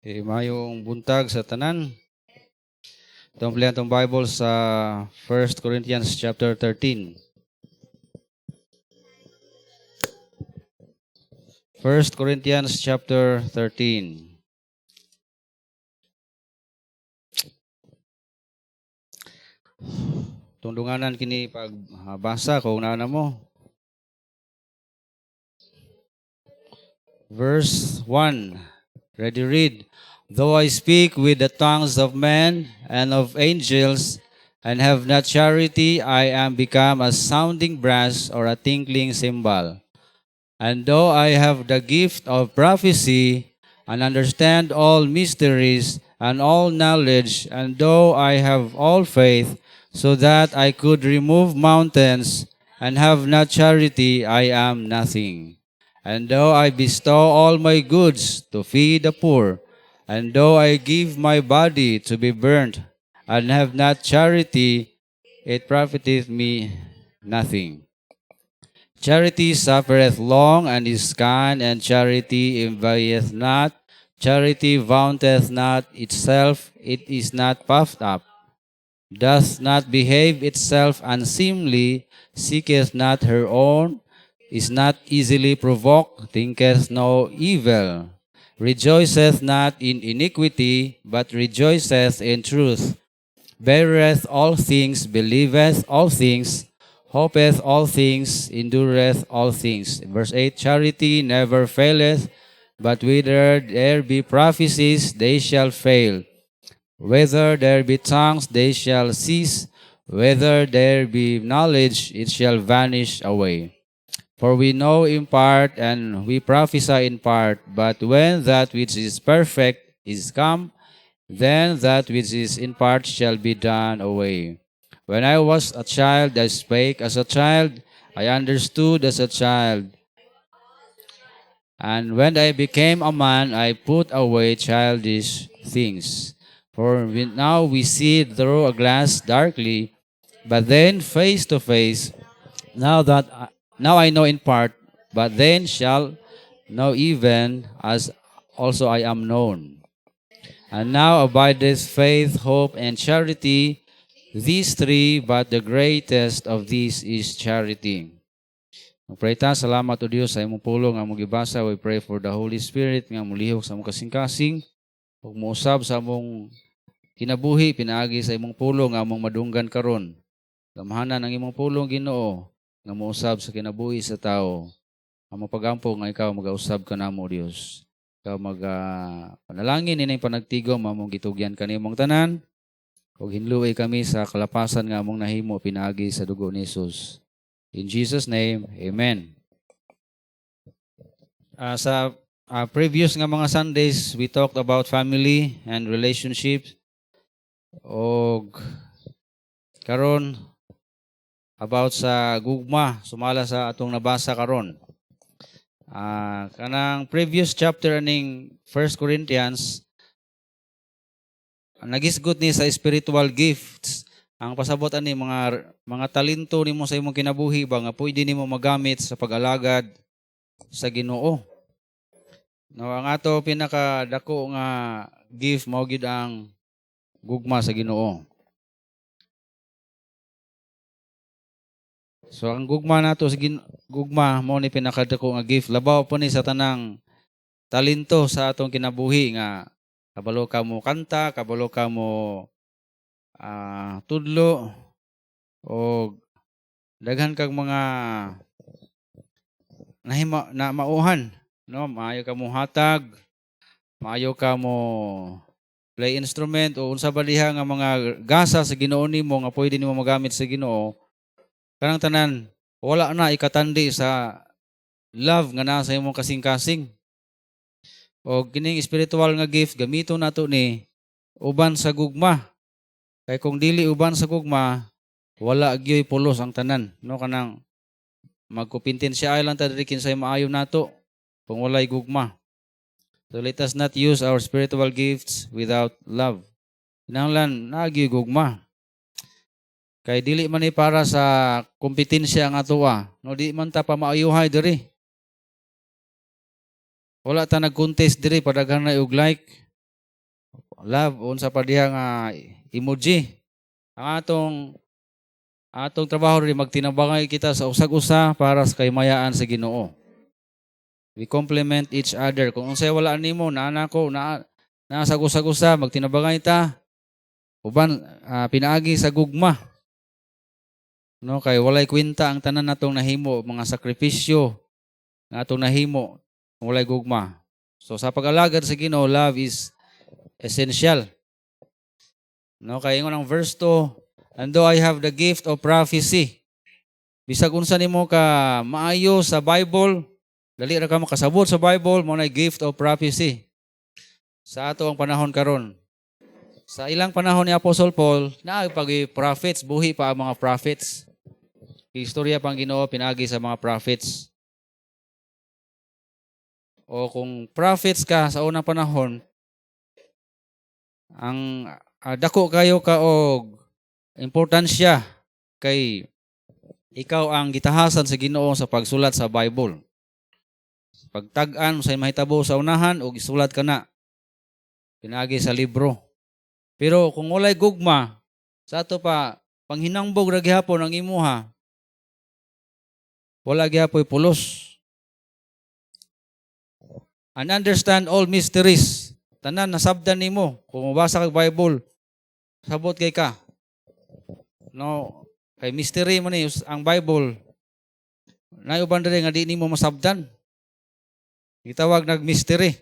Mayong buntag sa tanan. Itong itong Bible sa 1 Corinthians chapter 13. 1 Corinthians chapter 13. Tundunganan kini pagbasa kung naana mo. Verse 1. Ready, read. Though I speak with the tongues of men and of angels, and have not charity, I am become a sounding brass or a tinkling cymbal. And though I have the gift of prophecy, and understand all mysteries and all knowledge, and though I have all faith, so that I could remove mountains, and have not charity, I am nothing. And though I bestow all my goods to feed the poor, and though I give my body to be burnt, and have not charity, it profiteth me nothing. Charity suffereth long, and is kind, and charity envieth not. Charity vaunteth not itself, it is not puffed up, doth not behave itself unseemly, seeketh not her own, is not easily provoked, thinketh no evil, rejoiceth not in iniquity, but rejoiceth in truth, beareth all things, believeth all things, hopeth all things, endureth all things. Verse 8, charity never faileth, but whether there be prophecies, they shall fail. Whether there be tongues, they shall cease. Whether there be knowledge, it shall vanish away. For we know in part, and we prophesy in part, but when that which is perfect is come, then that which is in part shall be done away. When I was a child, I spake as a child, I understood as a child. And when I became a man, I put away childish things. For now we see through a glass darkly, but then face to face. Now I know in part, but then shall know even as also I am known. And now abideth faith, hope, and charity, these three, but the greatest of these is charity. Pray ta, salamat o Diyos sa imong pulong nga mong gibasa. We pray for the Holy Spirit nga mulihok sa among kasing-kasing, ug muusab sa among kinabuhi, pinaagi sa imong pulong nga among madunggan karon. Gamahanan ang imong pulong, Ginoo, nga muusab sa kinabuhi sa tao. Among pagampo nga ikaw magausab ka namo, Dios. Ikaw panalangin inay panagtigom among gitugyan kanimong tanan, ug hinluoy kami sa kalapasan nga among nahimo pinaagi sa dugo ni Jesus. In Jesus' name, amen. Sa previous nga mga Sundays, we talked about family and relationships. O karon about sa gugma, sumala sa atong nabasa karon. Kanang previous chapter ning 1 Corinthians, nagisgot ni sa spiritual gifts. Ang pasabot ani mga talento nimo sa imong kinabuhi ba nga pwede nimo magamit sa pag-alagad sa Ginoo. No, ang ato pinakadako nga gift mao gid ang gugma sa Ginoo. So ang gugma nato sa gugma mao ni pinakadako nga gift. Labaw po ni sa tanang talento sa atong kinabuhi nga kabalo ka mo kanta, kabalo ka mo tudlo, o daghan kag mga na mauhan, no? Maayo ka mo hatag, maayo ka mo play instrument o unsa ba diha nga mga gasa sa Ginoo nimo nga pwede nimo magamit sa Ginoo. Kanang tanan wala na ikatandi sa love nga naa sa imong kasing-kasing. O kining spiritual nga gift gamiton nato ni uban sa gugma. Kay kung dili uban sa gugma, wala gyoy pulos ang tanan, no? Kanang magkupintin siya ay lang ta diri kinsay maayo nato kung walay gugma. So let us not use our spiritual gifts without love. Kinahanglan naagyoy gugma. Kay dili man ni para sa kompetensya ang atoa, no? Di man ta pa maayuhay diri. Wala ta nag-contest diri padaghan na og like. Love unsa pa diha nga emoji. Ang atong trabaho rin magtinabangay kita sa usag-usa para sa kaymayaan sa Ginoo. We complement each other. Kung unsay wala nimo na ko na sa usag-usa magtinabangay ta uban pinaagi sa gugma. No kay walay kwenta ang tanan natong nahimo mga sakripisyo nga atong nahimo walay gugma. So sa pag-alagad sa Ginoo, love is essential. No kay ingon ang verse 2, and though I have the gift of prophecy, bisag unsa nimo ka maayo sa Bible, dali ra ka makasabot sa Bible, mo na gift of prophecy. Sa ato ang panahon karon. Sa ilang panahon ni Apostle Paul, na pag-prophets, buhi pa ang mga prophets. Istorya pang Ginoo pinagi sa mga prophets. O kung prophets ka sa unang panahon, ang dako kayo ka og importansya kay ikaw ang gitahasan sa Ginoo sa pagsulat sa Bible. Pagtag-an sa mahitabo sa unahan o isulat ka na pinagi sa libro. Pero kung walay gugma, sa ato pa panghinangbog ra gihapon ang imuha, wala gihapoy pulos. And understand all mysteries. Tanan nasabdan nimo kung mabasa kag Bible, sabot kay ka. No, kay mystery man ni ang Bible. Nay uban diri nga di nimo masabdan. Gitawag nag-mystery.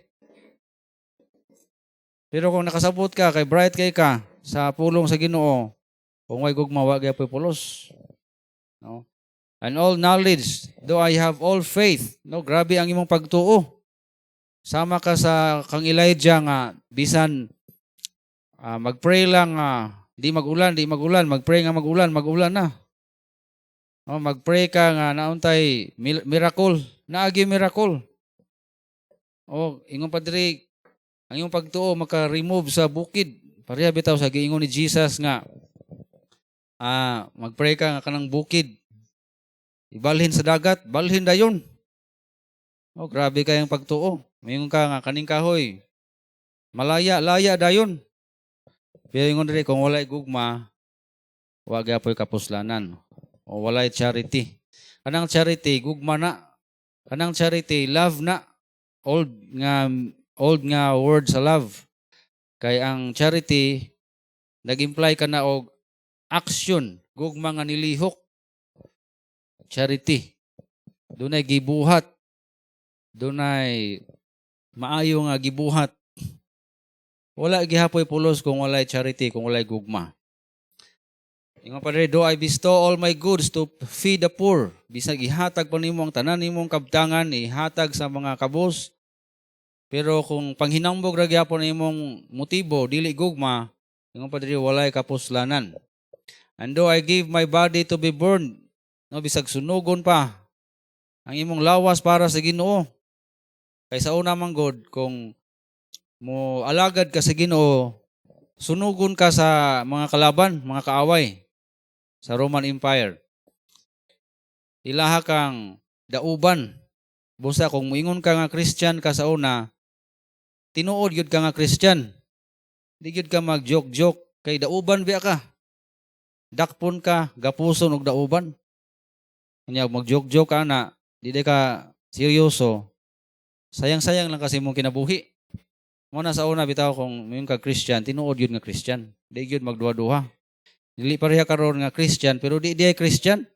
Pero kung nakasabot ka, kay bright kay ka, sa pulong sa Ginoo, kung way gugma, wa gyapon pulos. No? And all knowledge, though I have all faith, no, grabe ang imong pagtuo. Sama ka sa kang Elijah nga, bisan mag-pray lang, di magulan, mag-pray nga magulan na. No, mag-pray ka nga nauntay miracle, naagi miracle. O, ingon pa diri, ang iyong pagtuo maka-remove sa bukid. Pareha bitaw sa giingon ni Jesus nga, mag-pray ka nga kanang bukid. Ibalhin sa dagat, balhin dayon. O, grabe kayang pagtuo. Mayroon ka nga kaning kahoy. Malaya dayon. Pero ingon diri kung walay gugma, wa gyapon kapuslanan. O walay charity. Kanang charity gugma na. Kanang charity love na. Old nga word sa love. Kay ang charity nag-imply ka na og action, gugma nga nilihok. Charity. Dunay gibuhat. Dunay maayo nga gibuhat. Wala gihapoy pulos kung walay charity, kung walay gugma. Ingon pa diri, do I bestow all my goods to feed the poor? Bisag ihatag pa nimo ang tanan nimong kabtangan, ihatag sa mga kabos. Pero kung panghinambog ra gyapon imong motibo dili gugma, ingon pa diri walay kapuslanan. And though I give my body to be burned, no bisag sunugon pa ang imong lawas para sa Ginoo. Kay sa una man God, kung mo alagad ka sa Ginoo, sunugon ka sa mga kalaban, mga kaaway sa Roman Empire. Ilaha kang dauban. Busa kung moingon ka nga Christian ka sa una, tinuod gyud ka nga Christian. Di gyud ka mag-joke-joke kay dauban biya ka. Dakpon ka, gapuson og dauban. Kanya mag-joke-joke ka na, di ka seryoso. Sayang-sayang lang kasi mong kinabuhi. Muna sa una bitaw kung moingon ka Christian, tinuod gyud nga Christian. Di gyud magduha-duha. Dili pareha karon nga Christian pero di Christian.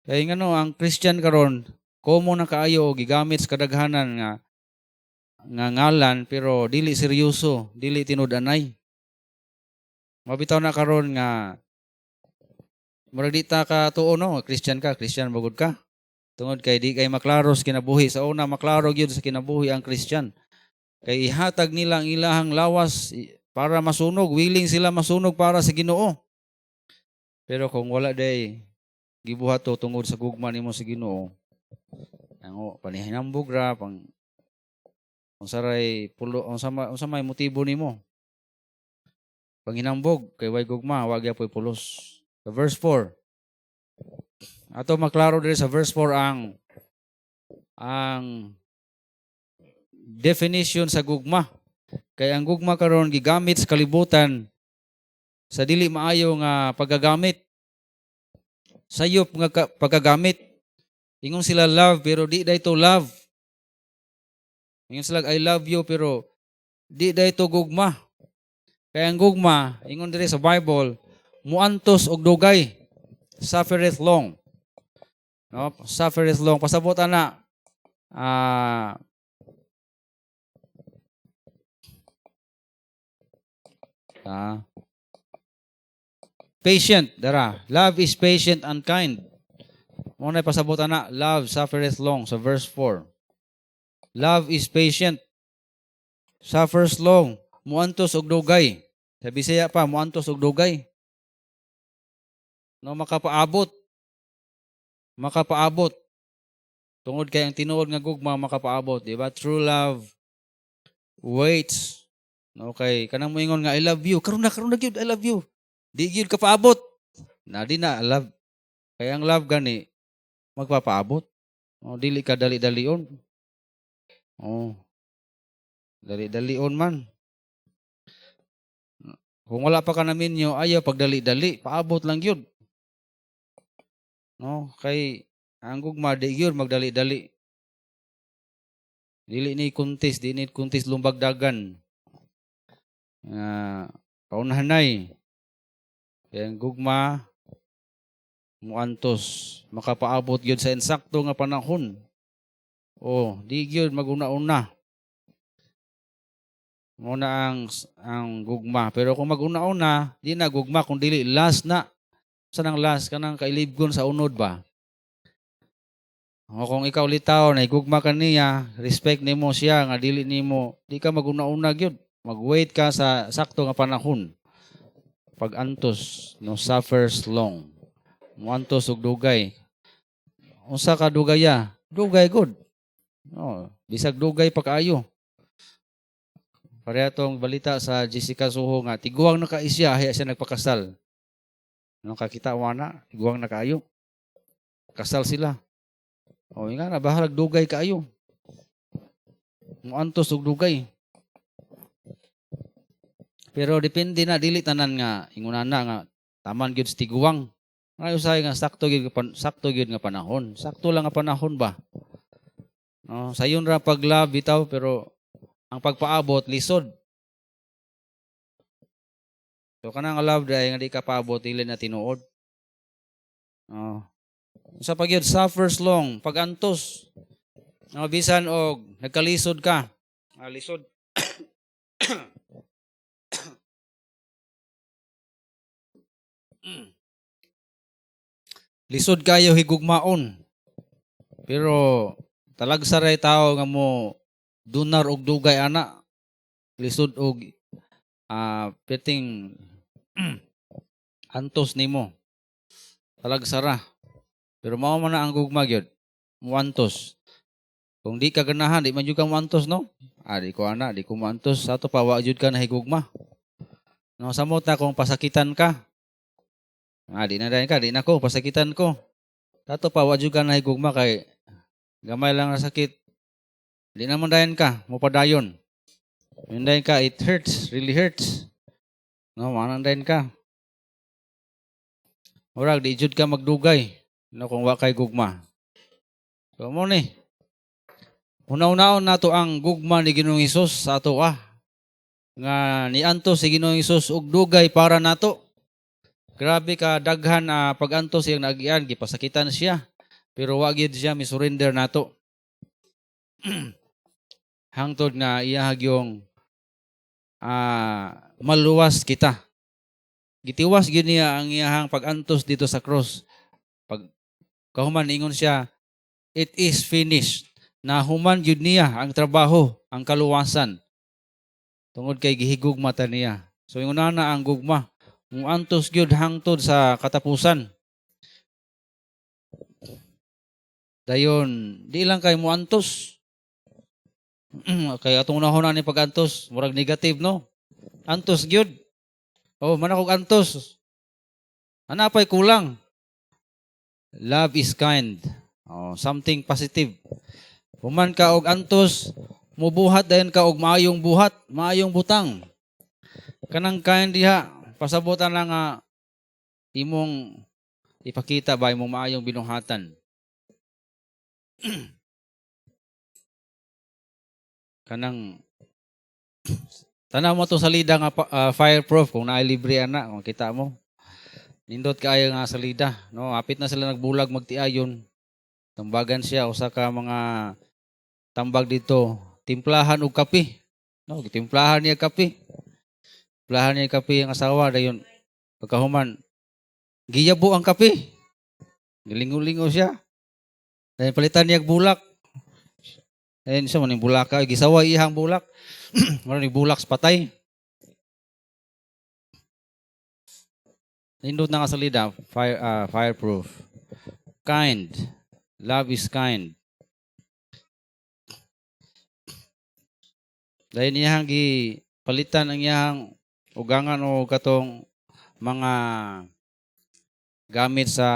Kay ngano ang Christian karon common na kaayo gigamit sa kadaghanan nga ngalan pero dili seryoso, dili tinud-anay. Mabitaw na karon nga murag di ta ka tuo no, Christian magud ka. Tungod kay di kay maklaro sa kinabuhi. Sa una maklaro gyud sa kinabuhi ang Christian. Kay ihatag nila ang ilahang lawas para masunog, willing sila masunog para sa Ginoo. Pero kung wala day gibuhat to tungod sa gugma nimo sa Ginoo, ang panihinambog ra pang unsaray pulo unsa may motibo nimo. Panghinambog kay way gugma, wa gyapon pulos. Sa verse 4. Ato maklaro diri sa verse 4 ang definition sa gugma. Kay ang gugma karon gigamit sa kalibutan sa dili maayo nga paggagamit. Sayop nga paggagamit. Ingon sila love pero di dayto love. Ingon sila I love you pero di dayto gugma. Kaya ang gugma, ingon diri sa Bible, muantos og dugay, suffereth long. No, suffereth long. Pasabot ana patient, dara. Love is patient and kind. Mo na pasabot ana, love suffereth long sa verse 4. Love is patient, suffers long, muantos og dugay. Sa Bisaya pa, muantos og dugay. No, makapaabot. Tungod kay ang tinuod nga gugma makapaabot, di ba? True love waits. No, kay kanang moingon nga I love you. Karon na gyud I love you. Di gyud ka paabot. Na di na love. Kay ang love gani magpapaabot. O dili ka dali-dalion. Oh. Dali-dalion man. Kung wala pa ka na minyo, ayaw pagdali-dali, paabot lang gyud. No, kay ang gugma di gyud magdali-dali. Dili ni kuntis lumbagdagan. Paunahanay. Kaya ang gugma muantos, makapaabot gyud sa insakto nga panahon. Oh, di gyud maguna-una. Muna ang gugma. Pero kung maguna-una, di na gugma kung dili last na. Saan ang last kanang kailibgon sa unod ba? O kung ikaw litaw na igugma ka niya, respect nimo siya nga dili nimo, di ka maguna-una gyud. Mag-wait ka sa sakto nga panahon. Pag antos, no suffers long. Muantos og dugay. Unsa ka dugaya? Dugay good. No, bisag dugay pa kaayo. Pareha tong balita sa Jessica Soho nga tiguang na kaisya haya siya nagpakasal. Nung kakita wana, tiguang na kaayo. Kasal sila. O nga na bahalag dugay kaayo. Muantos og dugay. Pero depende na dili tanan nga ingunana nga taman gyud sa tiguang. Ngayon say nga sakto gyud nga panahon. Sakto lang nga panahon ba? No, sayon ra pag-love bitaw pero ang pagpaabot lisod. So kanang love dai nga di ka paabot dili na tinuod. Oh. Sa pagyud suffers long, pag-antos. No, bisan og nagkalisod ka. Lisod. Lisod kayo higugmaon. Pero talagsaray tao nga mo dunar og dugay ana. Lisod og piting antos nimo. Talagsara. Pero mao man na ang gugma gyud. Muantos. Kung di ka ganahan, di man jud ka muantos, no? Di ko ana, di ko muantos. Sa to pa wa jud ka na higugma. No, samot na kung pasakitan ka. Di na dayon ka, di na ko pasakitan ko. Tato pa wa jud ka na higugma kay gamay lang na sakit. Di na man dayon ka, mo padayon. Yun dayon ka, it hurts, really hurts. No, manang dayon ka. Murag di jud ka magdugay. No, kung wa kay gugma. So mo ni. Una-unaon nato ang gugma ni Ginoong Hesus sa ato nga niantos si Ginoong Hesus og dugay para nato. Grabe ka daghan pag-antos siyang nagian, gipasakitan siya. Pero wa gyud siya misurrender nato. Hangtod nga iyahag yung maluwas kita. Gitiwas gyud niya ang iyahang pag-antos dito sa cross. Pag kahuman ingon siya, it is finished. Na human gyud niya ang trabaho, ang kaluwasan. Tungod kay gihigugma ta niya. So ingon na ang gugma, muantos gyud hangtod sa katapusan. Dayon, di lang kay muantos. Kay atong unahon ni pag-antos, murag negative, no? Antos gyud. Oh, manakog antos. Anapay kulang. Love is kind. Oh, something positive. Human ka og antos, Mubuhat dayon ka og maayong buhat, maayong butang. Kanang kind diha, pasabutan lang nga imong ipakita ba imong maayong binuhatan. Kanang tanaw mo to salida nga fireproof kung naay libre ana, kung kita mo. Nindot kaayo nga salida, no? Apit na sila nagbulag magtiayon. Tambagan siya usa ka mga tambag dito, timplahan og kape. No, gitimplahan niya kape. Timplahan niya kape ang asawa dayon pagkahuman giyabo ang kape. Gilingo-lingo siya. Dayon palitan niya og bulak. Dayon siya man bulak ka, gisaway ihang bulak. Mara ni bulak sa patay. Nindot na nga salida, fireproof. Kind. Love is kind. Dahil niyang palitan ang iyang ugangan o katong mga gamit sa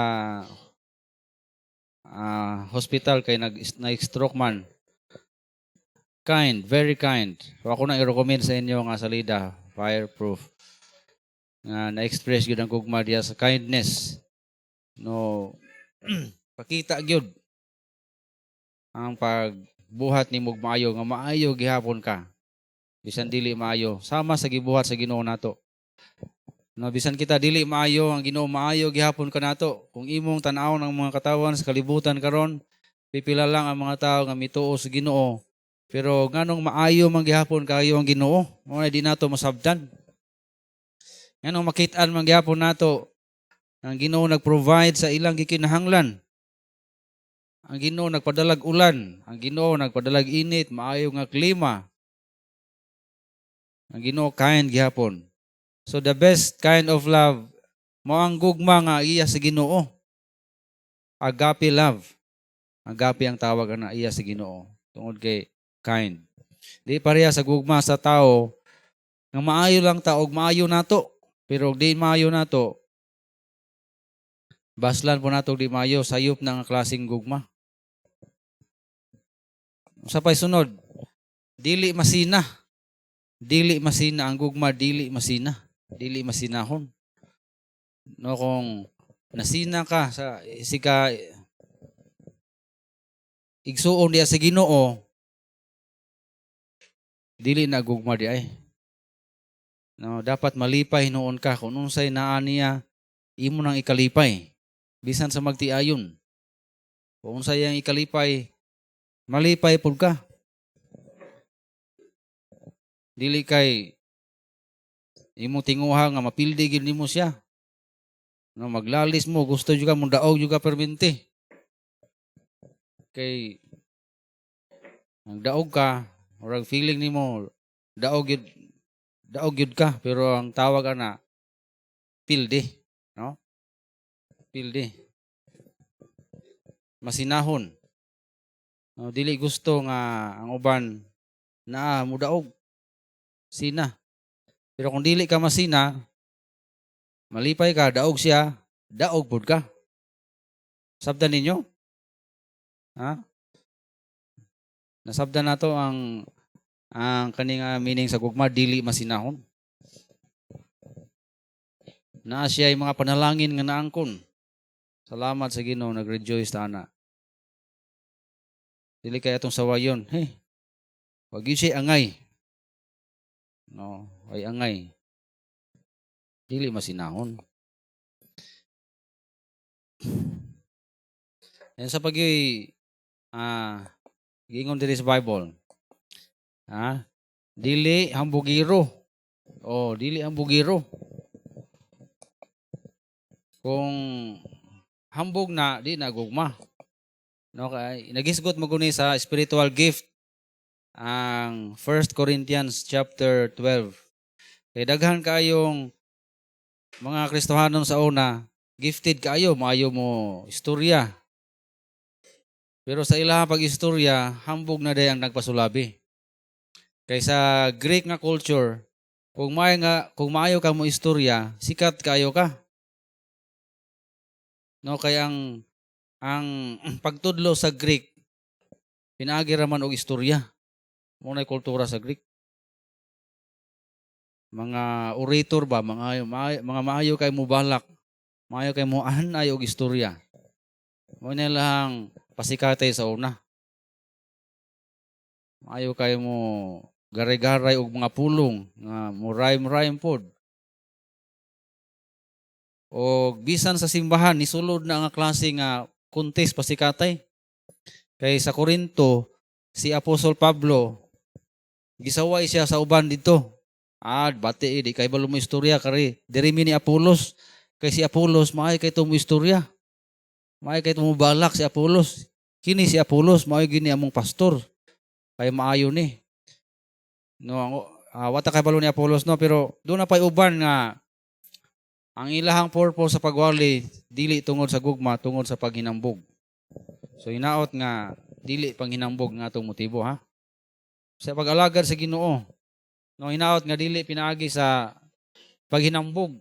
hospital kay nag-stroke man. Kind, very kind. So ako na i-recommend sa inyo nga salida, fireproof. Na-express gyud ang gugma diya sa kindness. No, pakita gyud ang pagbuhat ni mog maayo nga maayo gihapon ka. Bisan dili maayo, sama sa gibuhat sa Ginoo nato. No, bisan kita dili maayo, ang Ginoo maayo gihapon ka nato. Kung imong tan-aw ng mga katawan sa kalibutan karon, pipila lang ang mga tawo nga mituo sa Ginoo. Pero nganong maayo man gihapon kayo ang Ginoo, mo di nato masabtan. Nganong makit-an man gihapon nato ang Ginoo nag-provide sa ilang gikinahanglan. Ang Ginoo nagpadalag ulan, ang Ginoo nagpadalag init, maayo nga klima. Ang Ginoo kind gihapon. So the best kind of love mao ang gugma nga iya sa Ginoo. Agape love. Agape ang tawag ana iya sa Ginoo. Tungod kay kind. Di pareha sa gugma sa tao nga maayo lang ta og maayo nato. Pero di maayo nato, baslan po nato di maayo, sayop ng klaseng gugma. Sa pay sunod, dili masina. Dili masina ang gugma, dili masina. Dili masinahon. No, kung nasina ka sa sika igsuon diya sa Ginoo, dili na gugma di ay. No, dapat malipay noon ka kung unsay naa niya imo nang ikalipay bisan sa magtiayon. Kung unsay yang ikalipay, malipay pud ka. Dili kay imo tinguha nga mapildi gid nimo siya. No, maglalis mo, gusto juga mo daog juga perminti. Kay ang daog ka, or ang feeling nimo daog yun ka, pero ang tawag na pildi, no? Pildi. Masinahon. No, dili gusto nga ang uban na mudaog. Sina. Pero kung dili ka masina, malipay ka, daog siya, daog pud ka. Sabdan ninyo? Ha? Nasabdan nato ang kaning meaning sa gugma, dili masinahon. Naa siya yung mga panalangin nga naangkon. Salamat sa Ginoo, nag-rejoice ta ana. Dili kay atong sawayon. Hey, wag yun siya angay. No, ay angay. Dili masinahon. Yan sa giingon diri sa Bible. Dili hambugiro. Dili hambugiro. Kung hambog na, di na gugma. No, kay nagisgot mo guni sa spiritual gift ang 1 Corinthians chapter 12. Kay daghan kayong mga Kristohanon sa una, gifted kayo, maayo mo istorya. Pero sa ilahang pag-istorya, hambog na day ang nagpasulabi. Kay sa Greek nga culture, kung maayo ka mo istorya, sikat kayo ka. No, kay ang pagtudlo sa Greek, pinaagi raman og istorya. Muna kultura sa Greek. Mga orator ba, mga maayo kay mo balak, maayo kay mo anay og istorya. Mo na lang pasikatay sa una. Maayo kay mo garay-garay og mga pulong nga mo rhyme pod. O bisan sa simbahan ni sulod na nga klase nga contest pasikatay. Kay sa Corinto si Apostol Pablo gisaway siya sa uban dito. Bati di kay balo mo istorya kari diri mi ni Apolos. Kay si Apolos maay kay tumo istorya. Maay kay tumo balak si Apolos. Kini si Apolos maay gini among pastor. Kay maayo ni. No, wata kay balo ni Apolos no pero do na pay uban nga ang ilahang purpose sa pagwali dili tungod sa gugma, tungod sa paghinambog. So hinaot nga dili panghinambog nga atong motibo ha. Sa pag-alagad sa Ginoo. No hinaot nga dili pinaagi sa paghinambog.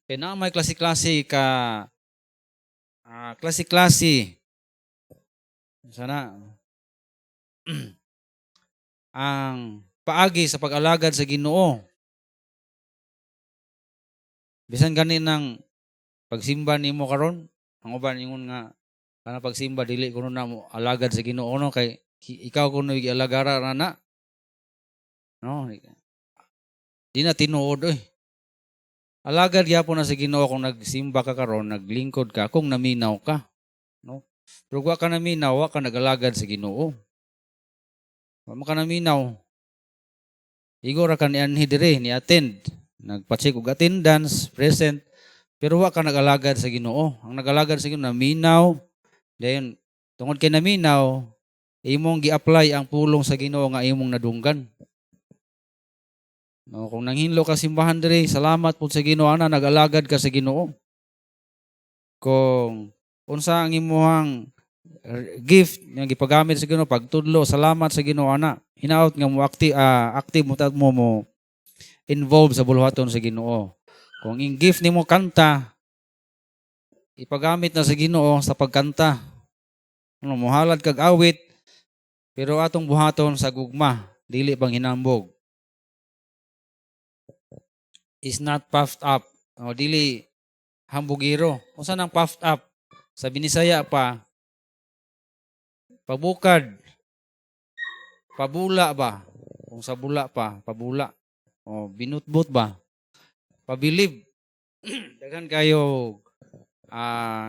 Kaya na may klase-klase ka klase-klase sana ang paagi sa pag-alagad sa Ginoo. Bisan gani ng pagsimba nimo karon, ang uban ingon nga kana pagsimba dili kuno na mo alagad sa Ginoo no kay ikaw kuno gialagara na. No. Di na tinuod oy. Alagad gyapon na sa Ginoo kung nagsimba ka karon, naglingkod ka, kung naminaw ka, no? Pero wa ka naminaw, wa ka nagalagad sa Ginoo. Wa ka naminaw. Igo ra ka ni anhi dire, ni attend, nagpa-check og attendance, present, pero wa ka nagalagad sa Ginoo. Ang nagalagad sa Ginoo naminaw, dayon tungod kay naminaw, imong gi-apply ang pulong sa Ginoo nga imong nadunggan. No, kung nanghinlo ka simbahan diri, salamat pud sa Ginoo ana nagalagad ka sa Ginoo. Kung unsa ang imong gift nga gipagamit sa Ginoo pagtudlo, salamat sa Ginoo ana. Hinaot nga mo active mo involved sa buluhaton sa Ginoo. Kung ang gift nimo kanta, ipagamit na sa Ginoo sa pagkanta. Ano, muhalad kag awit, pero atong buhaton sa gugma, dili pang hinambog. Is not puffed up. O dili hambugiro. Unsa nang puffed up? Sa Binisaya pa, pabukad. Pabula ba? Kung sa bula pa, pabula. O binutbut ba? Pabilib. Daghan kayo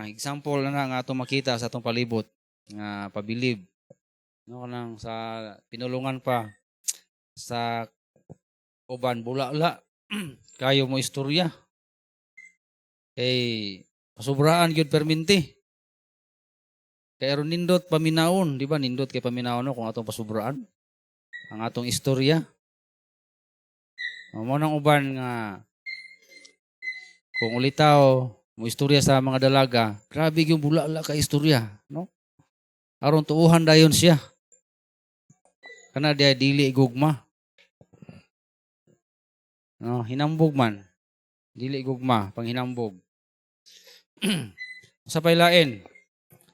example na nga atong makita sa atong palibot nga pabilib. No kanang sa pinulungan pa sa uban bulala kayo mo istorya. Pasubraan gyud perminti. Kay aron nindot paminaon, di ba? Nindot kay paminaon no kung atong pasubraan ang atong istorya. Mo nang uban nga kung ulitaw mo istorya sa mga dalaga, grabe yung bulala ka istorya, no? Aron tuuhan dayon siya. Kana dia dili gugma. No, hinambog man. Dili gugma, panghinambog. Sa pailain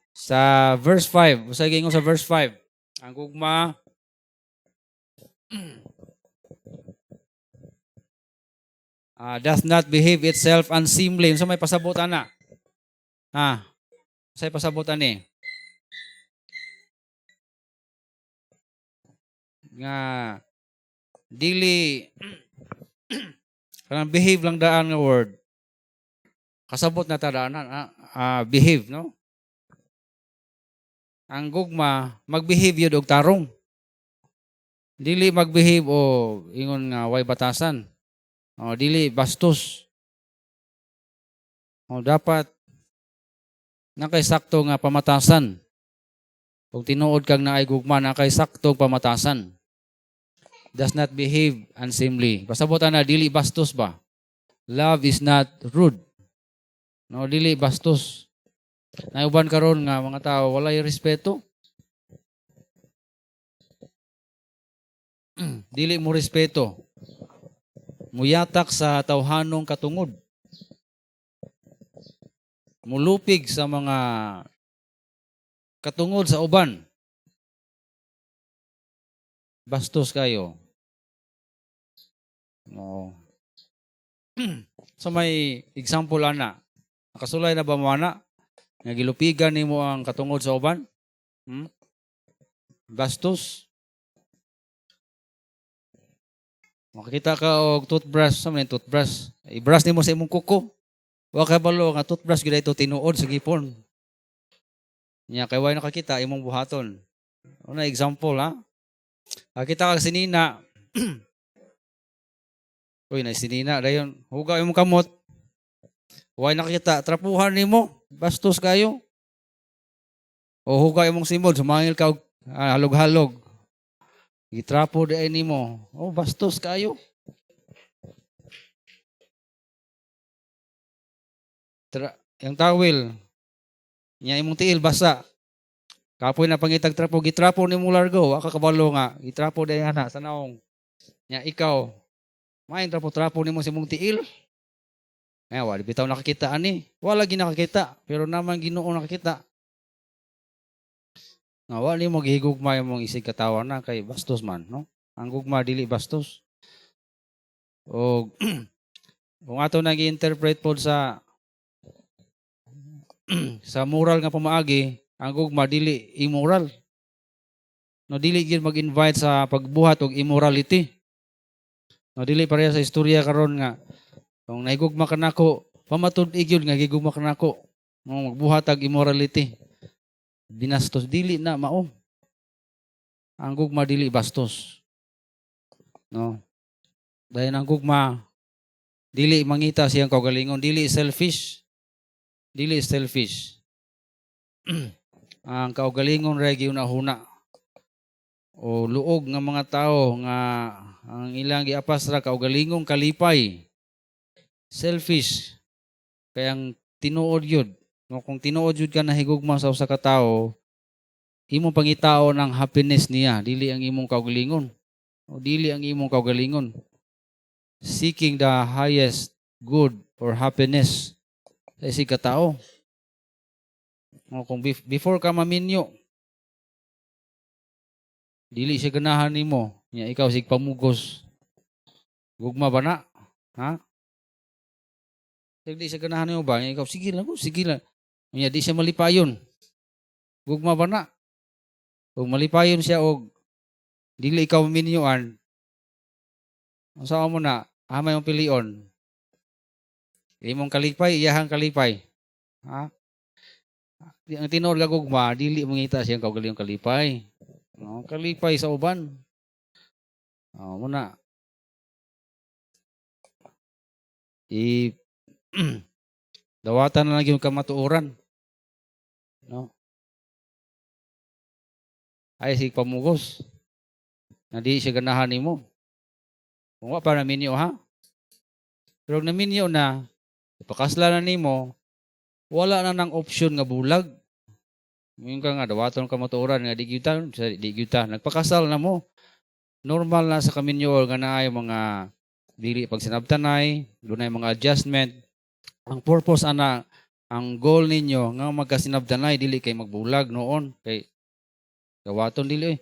sa verse 5, usa gingon sa verse 5, ang gugma does not behave itself unseemly. So may pasabot ana. Say pasabot ani. Nga dili kanang behave lang daan nga word. Kasabot na ta daanan behave, no? Ang gugma magbehave yun og tarong. Dili magbehave o ingon nga way batasan. O dili bastos. O dapat nakay sakto nga pamatasan. Kung tinuod kang naay gugma nakay sakto pamatasan. Does not behave unseemly. Pasabutan na dili bastos ba? Love is not rude. No, dili bastos. Nayuban karon nga mga tao walay respeto. Dili mo respeto. Muyatak sa tawhanong katungod. . Mulupig sa mga katungod sa uban. Bastos kayo. No. So may example ana. Nakasulay na ba mo ana? Nga gilupigan nimo ang katungod sa uban? Bastos. Makakita ka og toothbrush, sa man toothbrush. I-brush nimo sa imong kuko. Wa kay balo nga toothbrush gid ito tinuod sa gipon. Nya kay way nakakita imong buhaton. Una example ha. Kita ka sinina. Uy, na sinina dayon. Hugaw imong kamot. Way nakakita trapuhan nimo. Bastos kayo. O hugaw imong simod sumangil ka og halog-halog. Gitrapo di ay nimo. Oh, bastos kayo. Yung towel. Nya imong tiil basa. Kapoy na pangitag trapo, gitrapo nimo largo, wa ka kabalo nga, gitrapo di ana sa naong. Nya ikaw, main trapo nimo sa imong tiil. Ay wa bitaw nakakita ani. Wala gi nakakita, pero naman Ginoo nakakita. Nga wa nimo gihigugma imong isig katawan na kay bastos man, no? Ang gugma dili bastos. O kung ato nag-interpret pod sa sa moral nga pamaagi, ang gugma dili immoral. No dili gyud mag-invite sa pagbuhat og immorality. No dili pareha sa istorya karon nga kung nahigugma ka nako, pamatud-ig gyud nga gigugma ka nako, no magbuhat og immorality. Binastos dili na mao. Ang gugma dili bastos. No. Dahil ang gugma dili mangita siyang kaugalingon, dili selfish. Dili selfish. Ang kaugalingon ra giuna-huna. O luog nga mga tao nga ang ilang giapas ra kaugalingong kalipay. Selfish. Kaya ang tinuod yun. No, kung tinuod yun ka nahigugma sa usa ka tawo, imong pangitao ng happiness niya, dili ang imong kaugalingon. O dili ang imong kaugalingon. Seeking the highest good or happiness sa isig ka tao. O kung before ka maminyo, dili siya ganahan nimo, nya ikaw sig pamugos. Gugma ba na? Ha? Di siya ganahan nimo ba? Nya ikaw sige lang, sige lang. Nya di siya malipayon. Gugma ba na? Kung malipayon siya og dili ikaw maminyoan, unsa mo na? Amay mong pilion. Imong kalipay, iyahang kalipay. Ha? Ang tinuod nga gugma, dili mangita siyang kaugalingong kalipay. No, kalipay sa uban. Muna. Dawatan na lang yung kamatuoran. No? Ay sig pamugos. Na di siya ganahan nimo. Kung wa pa naminyo ha. Pero naminyo na, ipakasla na nimo, wala na nang option nga bulag. Yung ka nga, dawaton ka matuoran nga di gyuta. Nagpakasal na mo. Normal na sa kaminyo nga naay mga dili pag sinabtanay, dunay mga adjustment. Ang purpose ana, ang goal ninyo nga magkasinabtanay dili kay magbulag noon kay dawaton dili.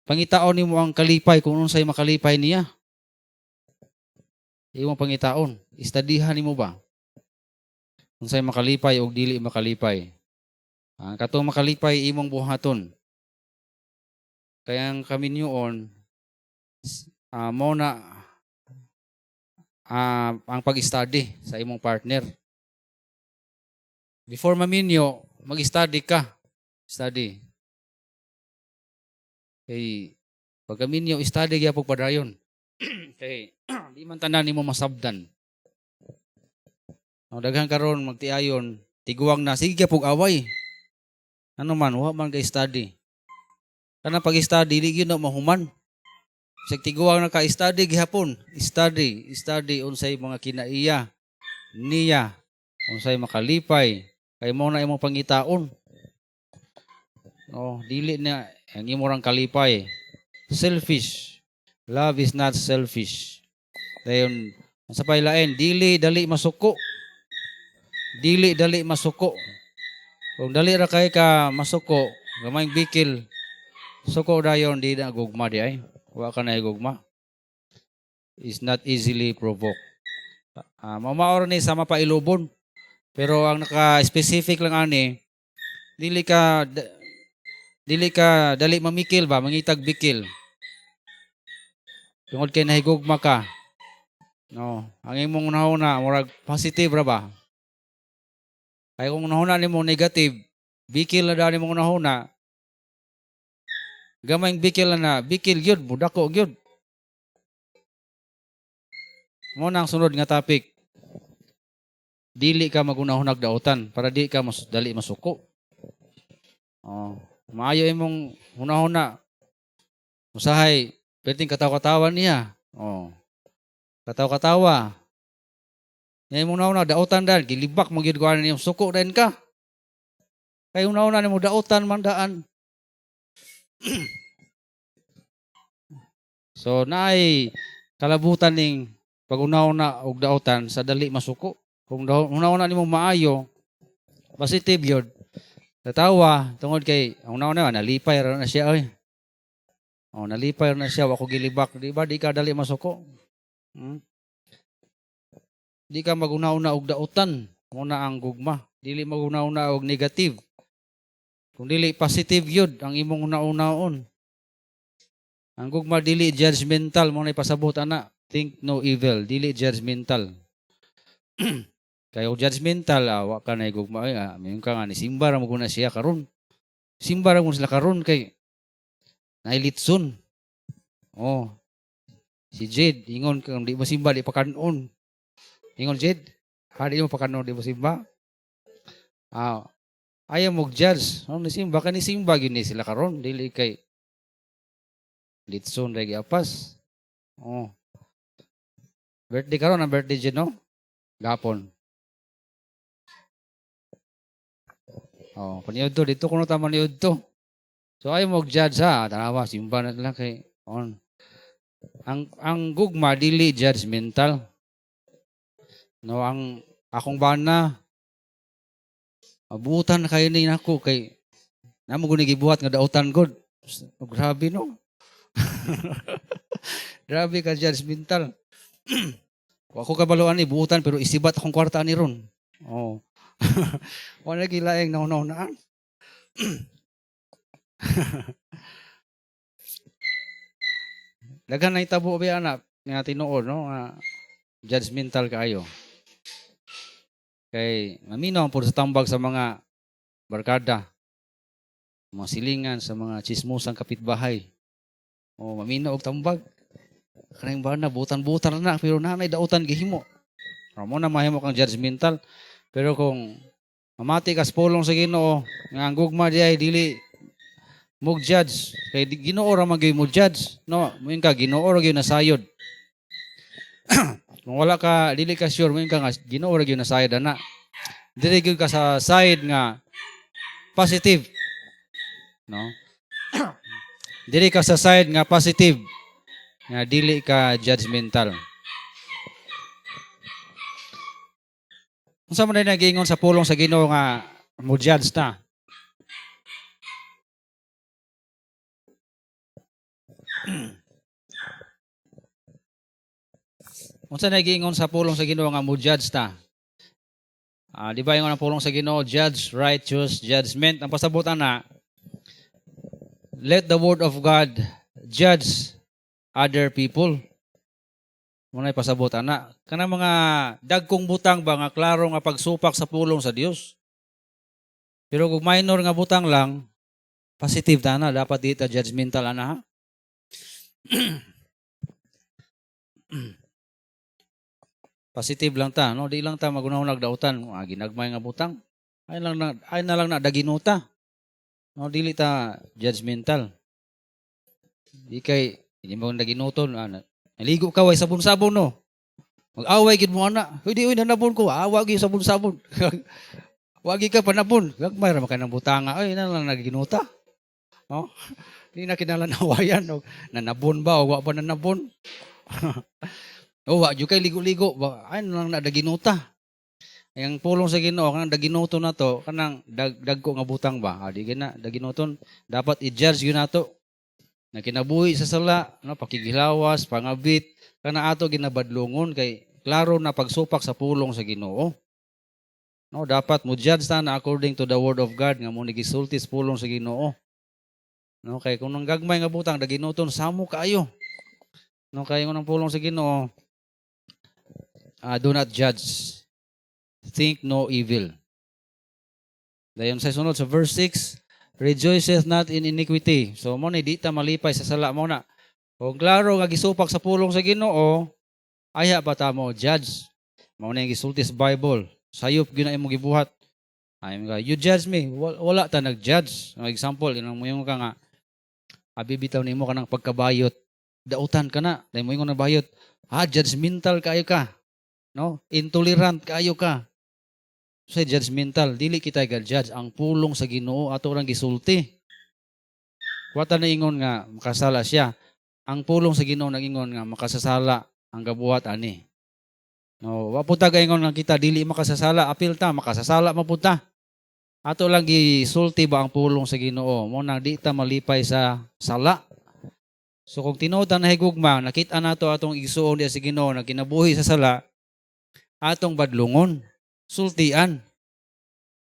Pangitaon nimo ang kalipay kung unsay makalipay niya. Imong pangitaon, istadihan nimo ba? Unsay makalipay o dili makalipay. Ang katong makalipay imong buhaton. Kaya ang kaminyoon mo na ang pag-study sa imong partner. Before maminyo, mag-study ka. Study. Kay pag kaminyo, study gyapon padayon. Kay di man tanan nimo masabdan. Ang daghan karon magtiayon, tiguang na sige gyapon away. Ano man, wa man kay study. Kana pag-study di gyud na mahuman. Sa tiguang na ka-study gihapon, study unsay mga kinaiya niya, unsay makalipay, kay mo na imong pangitaon. No, dili na ang imo rang kalipay. Selfish. Love is not selfish. Dayon sa paylain, dili dali masuko. Dili dali masuko. Kung dali ra kay ka masuko, Gamay bikil. Suko dayon di na gugma di ay. Wa ka na gugma. Is not easily provoked. Mamaor ni sa mapailubon. Pero ang naka-specific lang ani, dili ka dali mamikil ba, mangitag bikil. Tungod kay nahigugma ka. No, ang imong nahuna murag positive ra ba? Kay kung nahuna nimo negative, bikil na dani mong nahuna. Gamayng bikil na, bikil gyud, budako gyud. Mo nang sunod nga topic. Dili ka magunahunag dautan para di ka dali masuko. Oh, maayo imong hunahuna. Usahay, perting katawa-katawa niya. Oh. Katawa-katawa. Ngay imong nahuna dautan dan gilibak mo gyud kuan niyong suko din ka. Kay hunahuna nimo dautan man daan. So naay kalabutan ning pag-una-una og dautan sa dali masuko. Kung una-una nimo maayo, positive yun. Tatawa, tungod kay, ang una-una, nalipay na siya, oy. Oh, nalipay na siya, wako gilibak. Di ba, di ka dali masuko? Di ka mag-una-una og dautan. Muna ang gugma. Dili mag-una-una og negative. Kung dili positive yun, ang imong una-unaon. Ang gugma, dili judgmental. Muna ipasabot, ana. Think no evil. Dili judgmental. Kaya judgmental, wa ka na igugma. Mayroon ka nga ni simba ra mo na siya karon. Simba ra mo sila karon kay nailitson. Oh. Si Jed, ingon kung di mo simba, di pa kanon. Ingon Jed, di mo pa kanon, di mo simba. Ayaw mo judge. Ni simba ka ni simba, gini sila karon. Dili kay litson, regi apas. Oh. Birthday karon, ang birthday Jed, no? Gapon. Oh, paniud to dito kuno ta maniud to. So ay mo judge ha, tanawa simba na lang kay on. Ang gugma dili judgmental. No, ang akong bana abutan kayo ni nako kay namo guni gibuhat nga dautan god. Grabe no. Grabe ka judgmental. Ako kabaluan ni buutan pero isibat akong kwarta ni ron. Oh. Wala gilaeng nauna-unaan. Daghan na itabo ba anak nga tinuod no judgmental kaayo. Kay maminaw po sa tambag sa mga barkada, mga silingan sa mga chismosang kapitbahay. Oh, maminaw og tambag. Kanang bana butan-butan na pero nanay dautan gihimo. Amo na mahimo kang judgmental. Pero kung mamati ka sa pulong sa Ginoo, nga ang gugma di ay dili mo judge. Kay Ginoo ra man gyud mo judge, no? Moin ka Ginoo ra gyud nasayod. Kung wala ka dili ka sure moin ka nga Ginoo ra gyud nasayod ana. Dili gyud ka sa side nga positive. No? Dili ka sa side nga positive. Nga dili ka judgmental. Unsa man na nagingon sa pulong sa Ginoo nga mo judge ta? Unsa nagingon sa pulong sa Ginoo nga mo judge ta? Di ba yung ang pulong sa Ginoo, judge, righteous, judgment. Ang pasabot na, let the word of God judge other people. Muna ipasabot ana. Kanang mga dagkong butang ba nga klaro nga pagsupak sa pulong sa Dios. Pero kung minor nga butang lang, positive ta na, dapat dito judgmental ana ha. Positive lang ta, no? Di lang ta magunahon nagdautan, ginagmay nga butang. Ay na lang na daginuta. No, dili ta judgmental. Di kay hindi mo naginuton naligo ka way sabon-sabon no. Mag-away gid mo ana. Hindi nanabon ko, awa gyud sabon-sabon. Wagi ka panabon. Gagmay ra man ka ng butanga. Ay na lang naginuta. No? Di na kinalanawayan og nanabon ba o wa ba nanabon. O wa jud kay ligo-ligo. Ay na lang nadaginuta. Ang pulong sa Ginoo kanang daginuton nato kanang dagko nga butang ba? Di gina daginuton dapat i-judge gyud nato. Na kinabuhi sa sala, no, pakigilawas, pangabit, kana ato ginabadlungon kay klaro na pagsupak sa pulong sa Ginoo. No, dapat mo judge ta na according to the word of God nga mo gisulti sa pulong sa Ginoo. No, kay kung nang gagmay nga butang daginuton samo kaayo. No, kay nang pulong sa Ginoo, do not judge. Think no evil. Dayon sa sunod sa verse 6, rejoiceth not in iniquity. So mo ni di ta malipay sa sala mo na. Kung klaro nga gisupak sa pulong sa Ginoo, aya ba ta mo judge? Mao na gisulti sa Bible. Sayop gyud na imong gibuhat. Ay mga you judge me. Wala ta nag-judge. No, example, inang mo yung ka nga abibitaw nimo kanang pagkabayot. Dautan ka na. Dahil mo yung nabayot. Judgmental kayo ka. No? Intolerant kayo ka. So judgmental, dili kita ga-judge ang pulong sa Ginoo ato lang gisulti. Wata na ingon nga makasala siya. Ang pulong sa Ginoo nagingon nga makasasala ang gabuhat ani. No, wa puta gaingon nga kita dili makasasala, apil ta makasasala maputa. Ato lang gisulti ba ang pulong sa Ginoo mo nang di ta malipay sa sala. So kung tinuod na higugma, nakita nato atong igsuon diya sa Ginoo na kinabuhi sa sala, atong badlungon. Sultian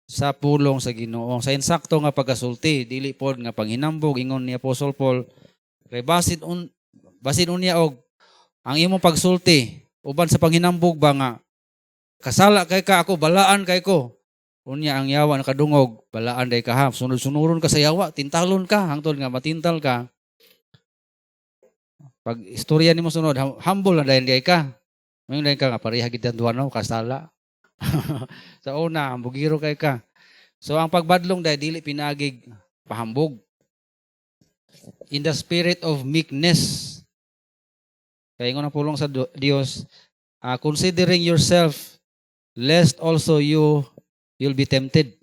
sa pulong sa Ginoo. Sa insakto nga pagkasulti, dili pod nga panghinambog ingon ni Apostle Paul, kay basin unya og ang imong pagsulti uban sa panghinambog ba nga kasala kay ka ako balaan kay ko. Unya ang yawa nakadungog, balaan day ka ha. Sunod-sunuron ka sa yawa, tintalon ka hangtod nga matintal ka. Pag istorya nimo sunod, humble na dayon kay ka. Mayon dayon ka nga pareha gid duha kasala. Sa una, bugiro kay ka. So ang pagbadlong dahil dili pinagig pahambog. In the spirit of meekness. Kaya nga pulong sa Dios, considering yourself, lest also you'll be tempted.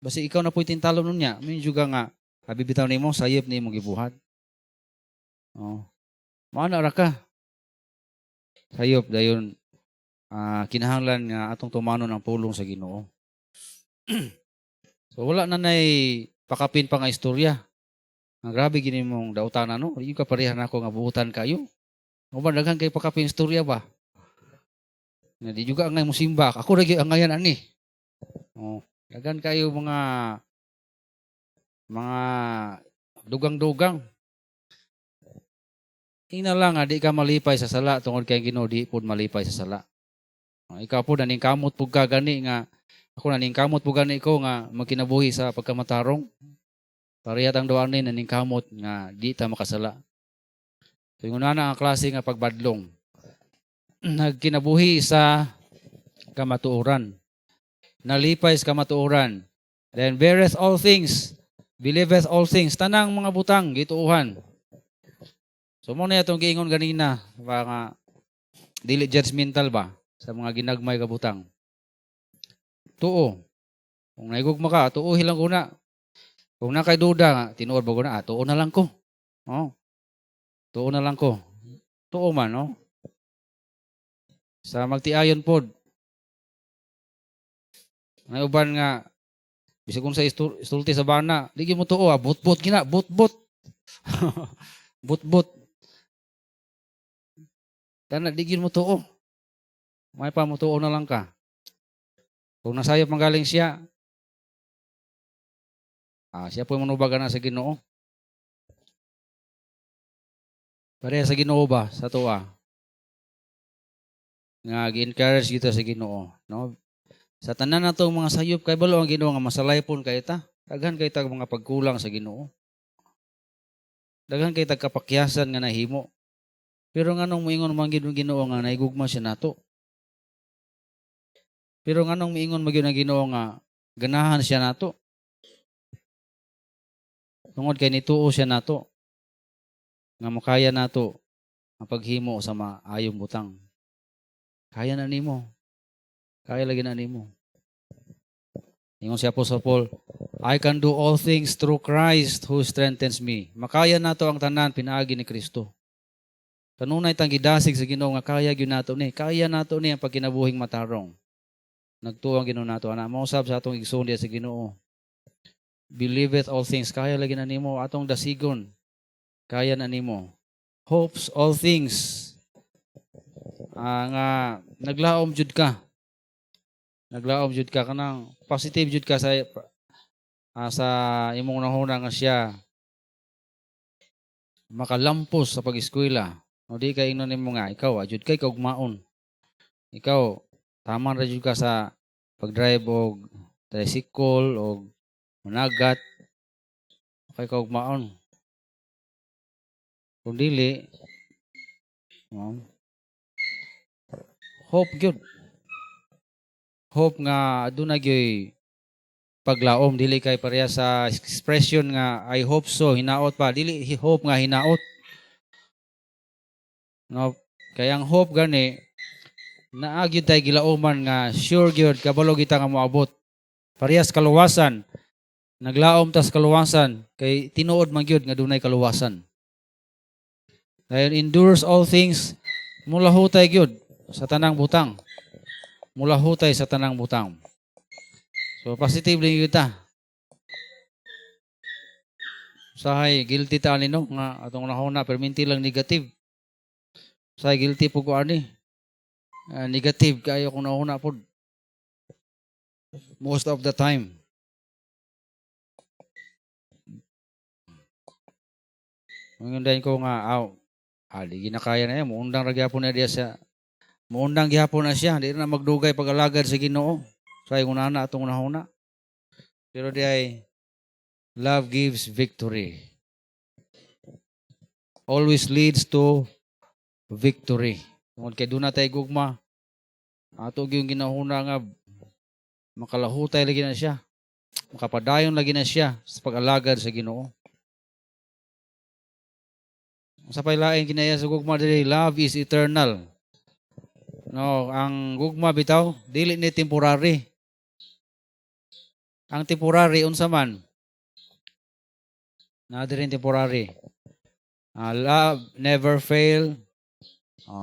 Basi ikaw na po'y tintalon nun niya. May juga nga, abibitaw ni mo, sayip ni mong gibuhat. Oh. Maana ra ka. Sayop, dayon, kinahanglan nga atong tumanon ang pulong sa Ginoo. So wala na nay pakapin pa nga istorya. Ang grabe gini mong dautanan no. Yung kaparehan ako nga buutan kayo. O ba daghan kay pakapin istorya ba? Nga di juga angay mo simba. Ako lagi angayan ani. Oh, daghan kayo mga dugang-dugang. Ina lang di ka malipay sa sala tungod kay Ginoo di pud malipay sa sala. Ikaw po naningkamot po ka gani nga, ako naningkamot po gani ko nga magkinabuhi sa pagkamatarong. Parehas ang doan ni naningkamot nga di ta makasala. So yung una ang klase nga pagbadlong. Nagkinabuhi sa kamatuoran. Nalipay sa kamatuoran. Then beareth all things, believeth all things. Tanang mga butang, gituuhan. So muna itong giingon ganina, mga dili judgmental ba? Sa mga ginagmay kabutang. Tuo. Kung naigugma ka, tuo hilang una. Kung nakay duda nga, tinuod ba ko na, tuo na lang ko. Oh. Tuo na lang ko. Tuo man, no? Sa magtiayon pod. May uban nga, bisag kung sa istulti sa bana, di mo tuo, but-but gina, but-but. But-but. Kana, di mo tuo. May pamutuo na lang ka. Kung nasayop manggaling siya, siya po manubagan na sa Ginoo. Pareha sa Ginoo ba? Sa tuwa. Nga gi-encourage kita sa Ginoo. No? Sa tanan na itong mga sayop, kay balo ang Ginoo nga masalaypon kay ta. Daghan kay tag mga pagkulang sa Ginoo. Daghan kay tag kapakyasan nga nahimo. Pero nga nung moingon man Ginoo nga naigugma siya nato. Pero nga nung miingon magyud ang Ginoo nga ganahan siya nato. Tungod kay nituo siya nato. Nga makaya nato ang paghimo sa maayong butang. Kaya na nimo. Kaya lagi na nimo. Ingon si Apostle Paul, I can do all things through Christ who strengthens me. Makaya nato ang tanan pinaagi ni Kristo. Kanunay tang gidasig sa Ginoo nga kaya gyud nato ni. Kaya nato ni ang pagkinabuhing matarong. nagtuo ang Ginoo nato ana. Mao sab sa atong igsoon diha sa Ginoo. Believeth all things, kaya lagi na nimo atong dasigon. Kaya na nimo. Hopes all things. Nga naglaom jud ka. Naglaom jud ka kanang positive jud ka sa imong nahuna nga siya makalampos sa pag-eskwela. O di kay ingnon nimo nga ikaw jud kay kaugmaon. Ikaw tama ra jud ka sa pag-drive og tricycle og managat. Kay kaugmaon. Kung dili hope gyud. Hope nga aduna gyoy paglaom dili kay pareha sa expression nga I hope so hinaot pa dili hope nga hinaot. No, kay ang hope gani naa gyud tay gilaoman nga sure gyud kabalo kita nga moabot. Parehas kaluwasan. Naglaom tas kaluwasan kay tinuod man gyud nga dunay kaluwasan. Dayon endures all things mula hutay gyud sa tanang butang. Mula hutay sa tanang butang. So positive lang yun ta. Sahay guilty ta nino nga atong nahuna perminti lang negative. Sahay guilty po ko ani. Negative kayo kung nahuna po. Most of the time. Ngayon ko nga di ginakaya na yan. Muundang ragyapon na diya siya. Muundang gihapon na siya. Di na magdugay pag-alagad sa Ginoo. Sa unana atong nahuna. Pero di ay love gives victory. Always leads to victory. Tungod kay doon na tayo gugma. Ato yung ginahuna nga makalahutay lagi na siya. Makapadayon lagi na siya sa pag-alagad sa Ginoo. Sa pailain kinaya sa gugma dili, love is eternal. No, ang gugma bitaw dili ni temporary. Ang temporary unsa man? Na rin temporary. Love never fail.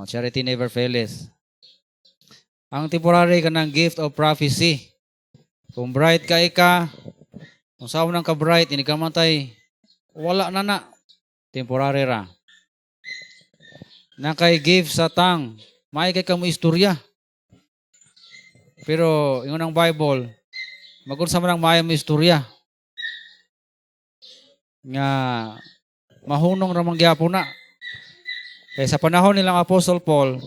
Charity never fails. Ang temporary kanang gift of prophecy. Kung bright ka kung saan nang ka bright, ini ka matay, wala na. Temporary ra. Na kay gift sa tang, may kay kamo istorya. Pero yung ang Bible, magunsa man ang maayong istorya. Nga mahunong ramang gyapon na. Kaya sa panahon nilang Apostle Paul,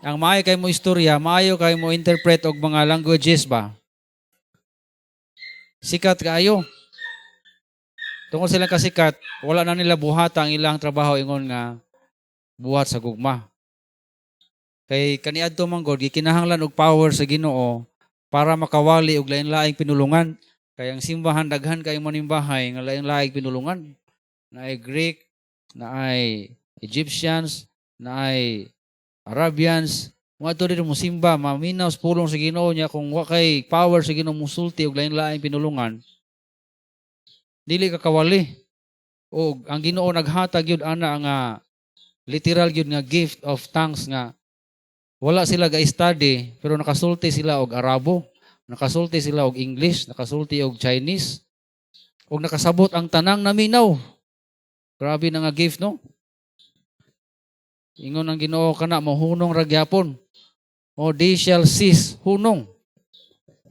ang maayo kay mo istorya, maayo kay mo interpret og mga languages ba. Sikat kaayo. Tungkol silang kasikat, wala na nila buhat ang ilang trabaho ingon nga buhat sa gugma. Kay kaniadto man God gikinahanglan og power sa Ginoo para makawali og lain-laing pinulungan. Kay ang simbahan daghan kay manimbahay nga lain-laing pinulungan. Naay Greek, naay Egyptians, naay Arabians, mga ito rin mo simba, maminaw sa pulong sa Ginoo niya kung wakay power sa Ginoo musulti og lain-laing pinulungan. Dili ka kawali. O ang Ginoo naghatag yun ana nga literal yun nga gift of tongues nga wala sila ga-study pero nakasulti sila og Arabo, nakasulti sila og English, nakasulti og Chinese, og nakasabot ang tanang naminaw. Grabe na nga gift, no? Ingon ang Ginoo kana mahunong ra gyapon. O they shall cease hunong.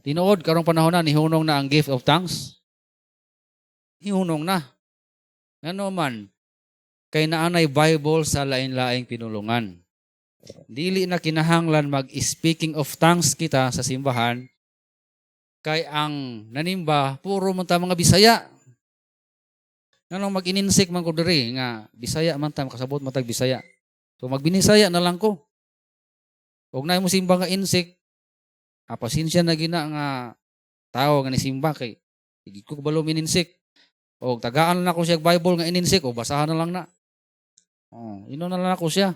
Tinuod karong panahon na ni hunong na ang gift of tongues. Hunong na. Ngano man kay naanay Bible sa lain-laing pinulungan. Dili na kinahanglan mag-speaking of tongues kita sa simbahan kay ang nanimba puro man ta mga Bisaya. Ngano mag-ininsik man ko diri nga Bisaya man ta makasabot matag Bisaya. So magbinisaya na lang ko. Huwag na mo simba nga insik. Pasensya na gina nga tao nga ni simba kay hindi ko balo mininsik. O tagaan na ko siya Bible nga ininsik o basahan na lang na. Ino na lang ako siya.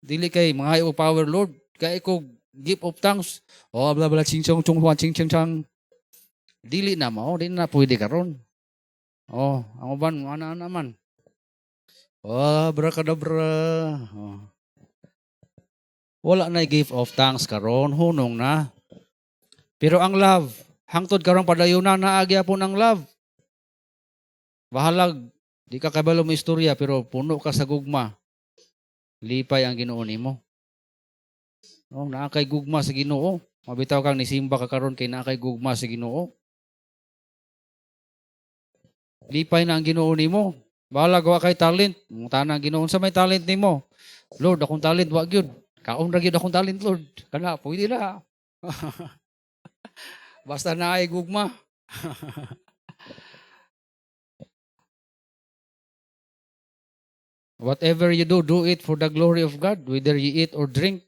Dili kay mga o power Lord. Kay ko gift of tongues. Bla bla ching chong chung huan ching ching chang. Dili na mo, dili na pwede karon. Ang uban ana naman. Abracadabra. Wala na gift of tongues karon, hunong na. Pero ang love, hangtod karong padayunan na agya po ng love. Bahalag, di ka kabalo mo istorya, pero puno ka sa gugma. Lipay ang Ginoo nimo. Oh, naa kay gugma sa Ginoo. Mabitaw kang nisimba ka karon kay naa kay gugma sa Ginoo. Lipay na ang Ginoo nimo. Bahalag wa kay talent. Mungtana ang Ginoo sa may talent nimo. Lord, akong talent wa gyud. Kaon ra gyud akong talent, Lord. Kana pwede na. Basta na ay gugma. Whatever you do, do it for the glory of God, whether you eat or drink.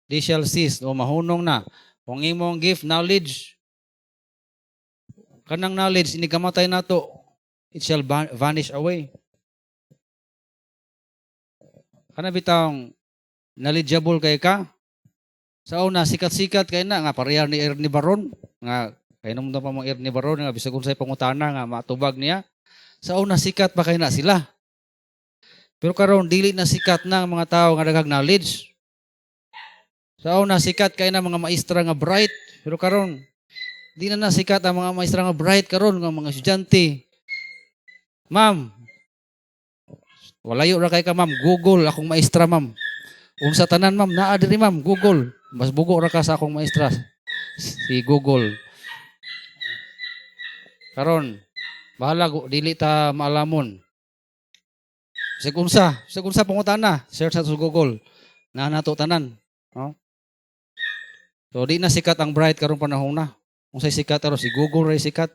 They shall cease. O mahunong na. Kung imong gift, knowledge, kanang knowledge, inigamatay na to, it shall vanish away. Kana bitang knowledgeable kay ka. Sa una, sikat-sikat kay na, nga parehar ni Ernie Baron, nga, kaya naman pa mong Ernie Baron, nga bisag kung sa'y pangutana, nga matubag niya. Sa una, sikat pa kay na sila. Pero karon dili na sikat na ang mga tao nga daghang knowledge. Sa una, sikat kay na mga maestra nga bright. Pero karon di na sikat ang mga maestra nga bright karon nga mga estudyante. Ma'am, walayo ra kay ka ma'am, Google akong maestra ma'am. Unsa tanan ma'am, naa diri ma'am, Google. Mas bugo ra ka sa akong maestra. Si Google. Karon, bahala dili ta maalamon. Segunsa pangutana, search sa Google. Na nato tanan, no? So di na sikat ang bright karong panahon na. Kung say sikat aro si Google ray sikat.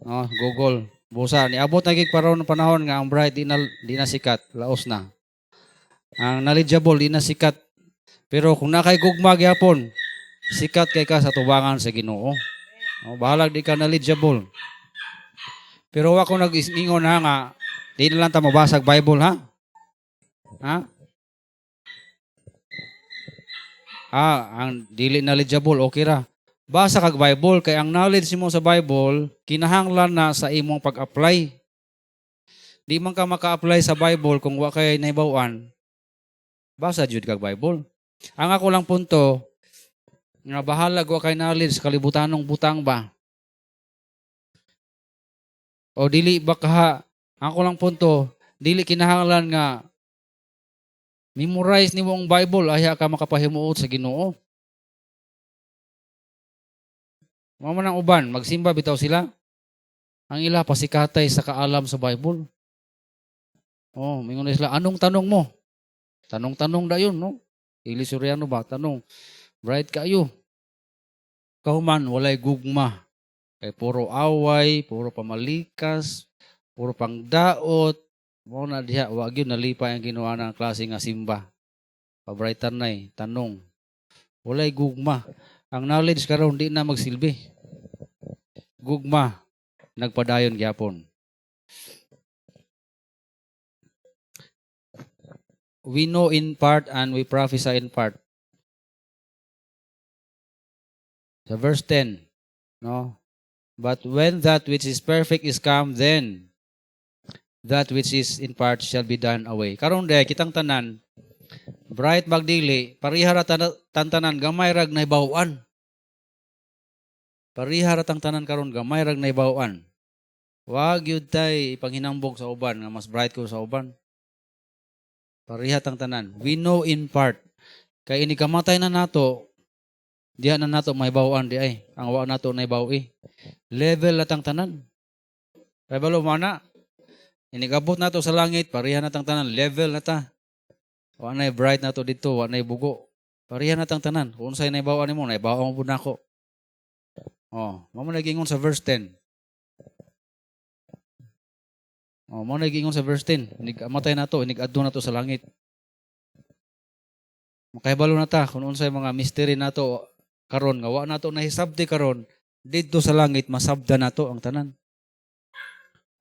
No, Google. Busa ni abot na gig paron panahon nga ang bright di na sikat, laos na. Ang knowledgeable di na sikat. Pero kung nakay gugma gyapon, sikat kay ka sa tubangan sa Ginoo. No, bahalag di ka knowledgeable. Pero ako nag-ingon ha nga, di na lang ta mabasag Bible ha? Ha? Ang dili knowledgeable, okay ra. Basa kag Bible, kay ang knowledge mo sa Bible, kinahanglan na sa imong pag-apply. Di man ka maka-apply sa Bible kung wa kay naibaw-an. Basa jud kag Bible. Ang ako lang punto, nga bahalag wa kay knowledge, kalibutanong butang ba? O dili ba kaha, ako lang punto, dili kinahanglan nga memorize nimo ang Bible aya ka makapahimuot sa Ginoo. Mao man ang uban, magsimba bitaw sila. Ang ila pasikatay sa kaalam sa Bible. Oh, mingon sila, anong tanong mo? Tanong-tanong dayon, no? Ili Soriano ba tanong? Bright kayo. Kahuman walay gugma. Kay puro away, puro pamalikas, puro pangdaot. Mao na diha wa gyud nalipay ang ginawa ng klase nga simba. Pabrightan nay tanong. Walay gugma. Ang knowledge karon di na magsilbi. Gugma nagpadayon gyapon. We know in part and we prophesy in part. Sa verse 10, no? But when that which is perfect is come, then that which is in part shall be done away. Karon day kitang tanan, bright magdili, parihara tantanan gamay rag naibaw-an. Parihara tang tanan karon gamay rag naibaw-an. Wag yun tay panghinambog sa uban nga mas bright ko sa uban. Parihat ang tanan. We know in part. Kay ini kamatay na nato, diha na nato may bawaan di ay. Ang wa nato na ibawi. Level na tang tanan. Kay balo mana. Ini kabot nato sa langit, parihan na tang tanan. Level na ta. Wa na bright nato dito, wa na bugo. Parihan na tang tanan. Kung sa'y na ibawaan mo, na ibawaan mo po na ako. Oh, mamo nagingon sa verse 10. Oh, mo nagingon sa verse 10. Matay na to, inig-adto na to sa langit. Makahibalo na ta kung unsay mga mystery na to karon nga wa nato nahisabti karon didto sa langit masabda nato ang tanan.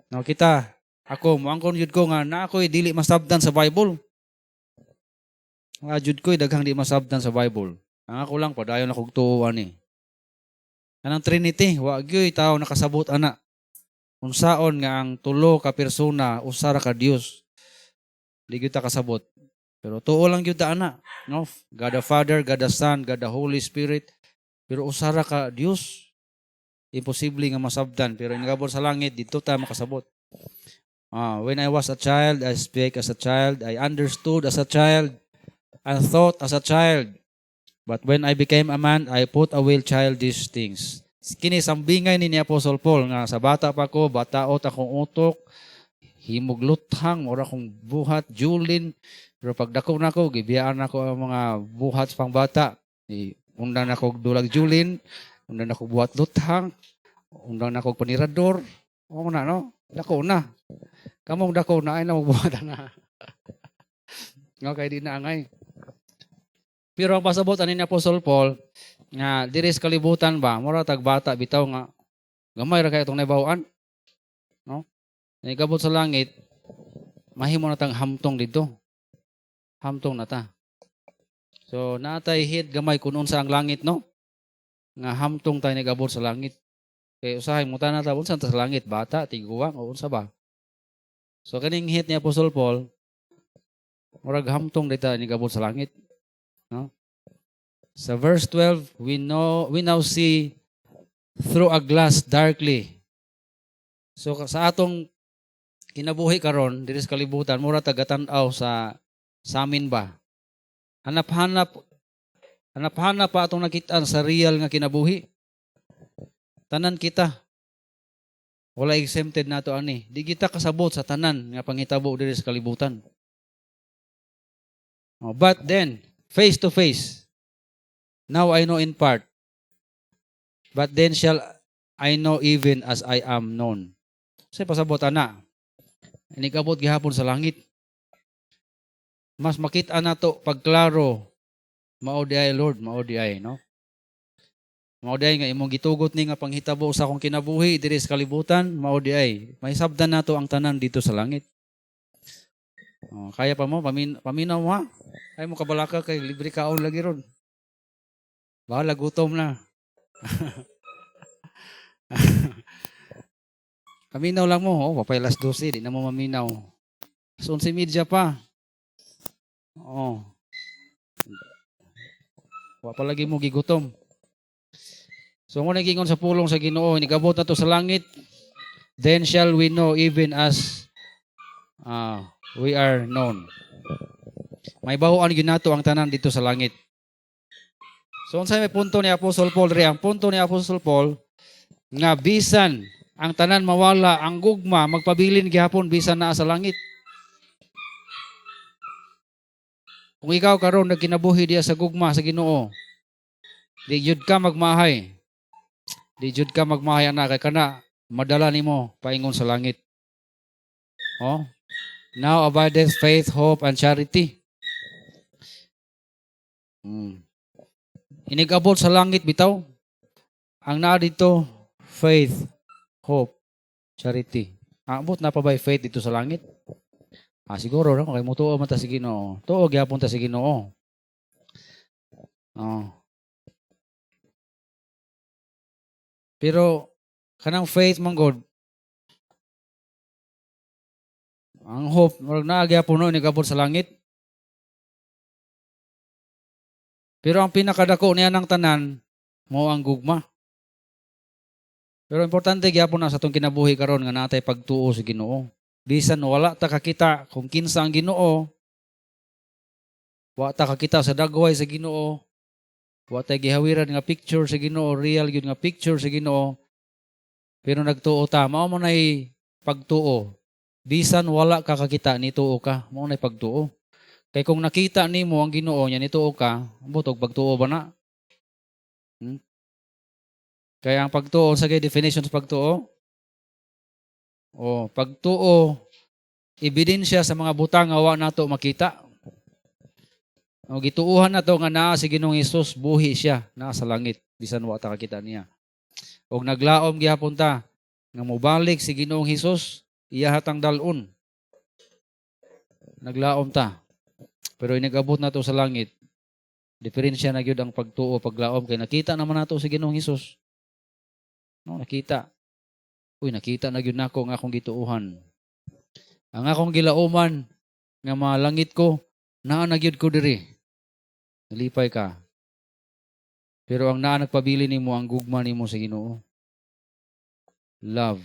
Now kita, ako moangkon jud ko nga na ako'y dili masabdan sa Bible. Nga jud ko'y daghang di masabdan sa Bible. Ang ako lang padayon akong tuon ni. Anang Trinity, wa gyud tawo nakasabot ana. Unsaon nga ang tulo ka persona usa ra ka Dios. Di gyud ta kasabot. Pero tuo lang gyud ta ana, no? God the Father, God the Son, God the Holy Spirit. Pero usara ka Dios. Imposible nga masabtan, pero nagabot sa langit dito ta makasabot. When I was a child, I spake as a child, I understood as a child, I thought as a child. But when I became a man, I put away childish things. Kini sambingay ni Apostle Paul nga sa bata pa ko, bataot akong utok, himog luthang, ora akong buhat, julin. Pero pagdako na ko, gibiyaan ako ang mga buhat pang bata. Undan ako dulag julin, undan ako buhat luthang, undan ako panirador. O na, no? Dako na. Kamong dako na ay na magbuhat na. Nga kay di na angay. Pero ang pasabot ani ni Apostle Paul nga diri sa kalibutan ba mura tag bata bitaw nga gamay ra kay itong nabawaan, no? Nagabot sa langit mahimo na tang hamtong dito. Hamtong na ta. So natay hit gamay kun unsa ang langit, no? Nga hamtong tay nagabot sa langit. Kay usahay mo ta na ta unsa ta sa langit, bata, tiguwang o unsa ba? So kaning hit ni Apostle Paul murag hamtong dita nagabot sa langit, no? Sa verse 12, we now see through a glass darkly. So sa atong kinabuhi karon diri sa kalibutan, mura taga-tan-aw sa amin ba. Hanap-hanap pa atong nakita sa real nga kinabuhi. Tanan kita. Wala exempted nato ani. Di kita kasabot sa tanan nga panghitabo diri sa kalibutan. But then, face to face, now I know in part, but then shall I know even as I am known. Say pasabot ana. Inigabot gihapon sa langit. Mas makita na to pagklaro. Mao di ay Lord, mao di ay, no? Mao di ay nga imong gitugot ni nga panghitabo sa akong kinabuhi diri sa kalibutan, mao di ay. May sabdan nato ang tanan dito sa langit. Kaya pa mo paminaw mo ha. Ay mo kabalaka kay libre kaon lagi ron. Bahala gutom na. Paminaw lang mo, papay alas 12, di na mo maminaw. So, 11:30 pa. Wa pa lagi mo gigutom. So, kung nagingon sa pulong sa Ginoo, nigabot na to sa langit, then shall we know even as we are known. May bahuan yun nato ang tanan dito sa langit. So, unsay may punto ni Apostle Paul ri? Ang punto ni Apostle Paul nga bisan ang tanan mawala, ang gugma magpabilin gihapon bisan naa sa langit. Kung ikaw karon nagkinabuhi diya sa gugma sa Ginoo, di jud ka magmahay. Di jud ka magmahay ana kay kana madala nimo paingon sa langit. Now abideth faith, hope, and charity. Inigabot sa langit bitaw. Ang naa dito, faith, hope, charity. Abot na pa ba faith dito sa langit? Siguro na kay mutuo man ta sa Ginoo. Tuo gyapon ta sa Ginoo. Pero kanang faith man God, ang hope murag naa gyapon no inigabot sa langit. Pero ang pinakadako niya ng tanan mo ang gugma. Pero importante gyapon na sa atong kinabuhi karon nga natay pagtuo sa Ginoo. Bisan wala ta kakita kung kinsa ang Ginoo, wala ta kakita sa dagway sa Ginoo, wala ta gihawiran nga picture sa Ginoo, real gyud nga picture sa Ginoo. Pero nagtuo ta, mao mo nay pagtuo. Bisan wala ka kakita nituo ka, mao nay pagtuo. Kay kung nakita nimo ang Ginoo nya nituo ka, butog pagtuo ba na? Kaya ang pagtuo sa definition sa pagtuo, pagtuo ebidensya sa mga butang nga wa nato makita. Gituuhan nato nga naa si Ginoong Hesus, buhi siya, naa sa langit bisan wa ta kakita niya. Og naglaom gihapon ta nga mobalik si Ginoong Hesus, iya hatang dalon. Naglaom ta. Pero inigabot nato sa langit. Diferensya na gyud ang pagtuo paglaom kay nakita naman nato si Ginoong Hesus. No, nakita. Nakita na gyud nako nga akong gituuhan. Ang akong gilauman nga mga langit ko Naa na gyud ko diri. Nalipay ka. Pero ang naa nagpabili nimo ang gugma nimo sa Ginoo. Love.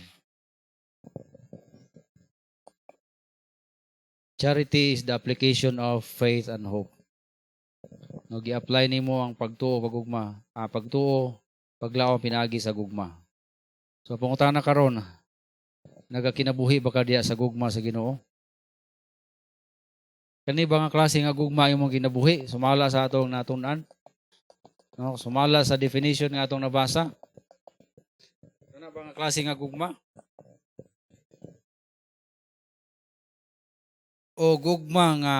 Charity is the application of faith and hope. No, gi-apply nimo ang pagtuo pagugma, pagtuo, paglaom pinagi sa gugma. So pangutana karon, nagakinabuhi ba ka diya sa gugma sa Ginoo? Kani ba nga klase nga gugma imong ginabuhi? Sumala sa atong natun-an? No, sumala sa definition nga atong nabasa? Kana ba nga klase nga gugma? O gugma nga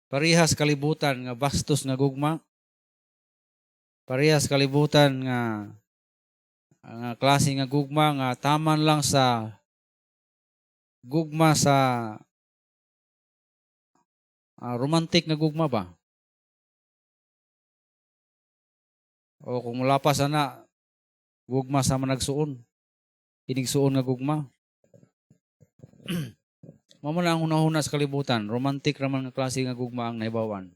parehas kalibutan nga bastos nga gugma? Parehas kalibutan nga klase nga gugma nga taman lang sa gugma sa romantic nga gugma ba? O kung mula pa sana gugma sa managsuon, inigsuon nga gugma. Mamo na ang hunahuna sa kalibutan, romantic raman nga klase nga gugma ang nahibawan.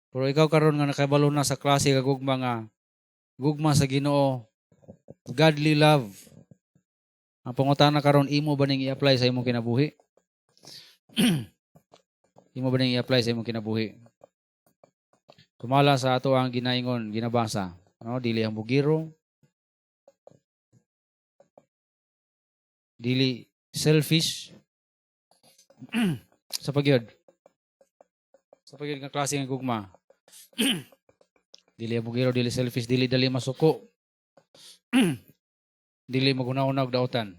Pero ikaw karon nga nakabalo na sa klase nga gugma sa Ginoo, godly love. Ang pangutana karon, imo ba ning i-apply sa imong kinabuhi? Imo ba ning i-apply sa imong kinabuhi? Tumala sa ato ang ginaingon, ginabasa, no? Dili ang bugiro, dili selfish, sa pagyod nga klase nga gugma. Dili ang bugiro, dili selfish, dili dali masuko, dili magunaw-unaw og daotan.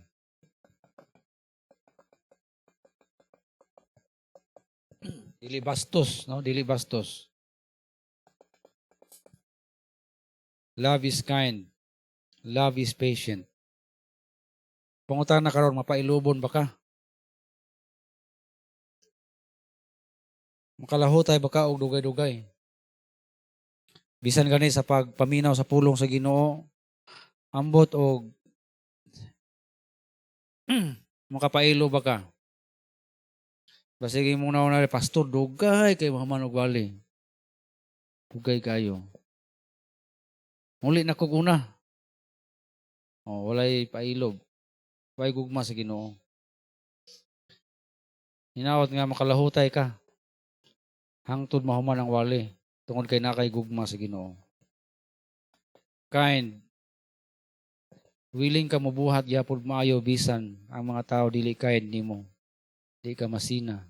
Dili bastos, no? Dili bastos. Love is kind. Love is patient. Pangutana karon, mapailubon ba ka? Makalahutay ba ka og dugay-dugay? Bisan gani sa pagpaminaw sa pulong sa Ginoo, ambot og makapailo ba ka? Basig imong nauna pastor, dugay kay mahaman og wali. Dugay kayo. Muli na kog una. Walay pailob. Walay gugma sa Ginoo. Hinaot nga makalahutay ka. Hangtod mahuman ang wali. Tungod kay nakay gugma sa Ginoo. Kind. Willing ka mabuhat gyapon maayo bisan ang mga tao dili kind nimo. Di ka masina.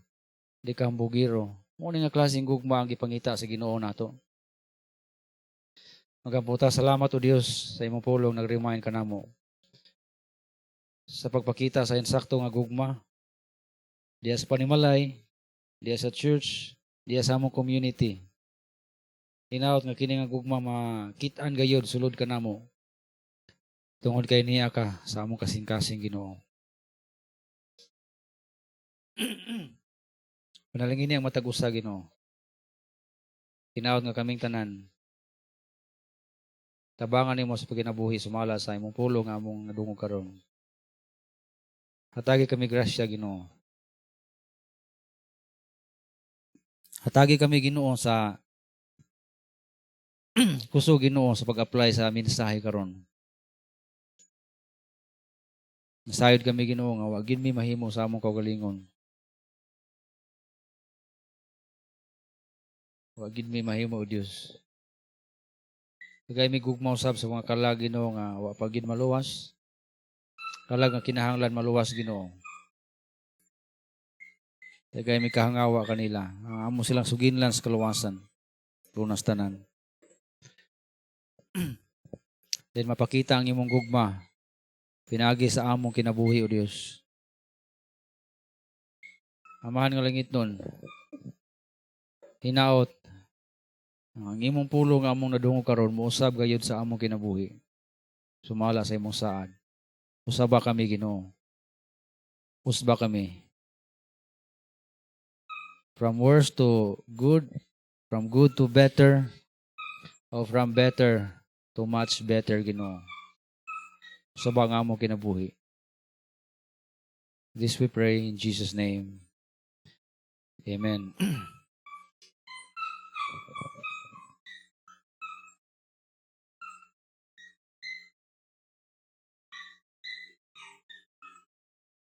Di ka bugiro. Mo nga klaseng gugma ang gipangita sa Ginoo nato. Magabuta, salamat o Dios sa imong pulong, nag-remind ka namo sa pagpakita sa insakto nga gugma diya sa panimalay, diya sa church, diya sa among community. Hinaot nga kini nga gugma makit-an gayud sulod ka namo tungod kay niya ka sa among kasing-kasing Ginoo. Panalangin niya ang matag usa Ginoo. Hinaot nga kaming tanan tabangan nimo sa pagkinabuhi sumala sa imong pulong nga among nadungog karon. Hatagi kami grasya Ginoo. Hatagi kami Ginoo sa kuso Ginoo sa pag-apply sa mensahe karon. Nasayod kami Ginoo nga wa gid mi mahimo sa among kaugalingon. Wa gid mi mahimo o Dios. Kagay mi gugmaw sab sa mga kalag Ginoo nga wa pa gid maluwas. Kalag nga kinahanglan maluwas Ginoo. Kagay mi kahangawa kanila. Amo silang suginlan sa kaluwasan. Lunas tanan. Then mapakita ang imong gugma pinagi sa among kinabuhi o Dios. Amahan nga langit nun. Hinaot ang imong pulong nga among nadungog karon mousab gayud sa among kinabuhi. Sumala sa imong saad. Usaba kami Ginoo. Usba kami. From worse to good, from good to better, o from better to much better Ginoo. Usaba nga among kinabuhi. This we pray in Jesus' name. Amen.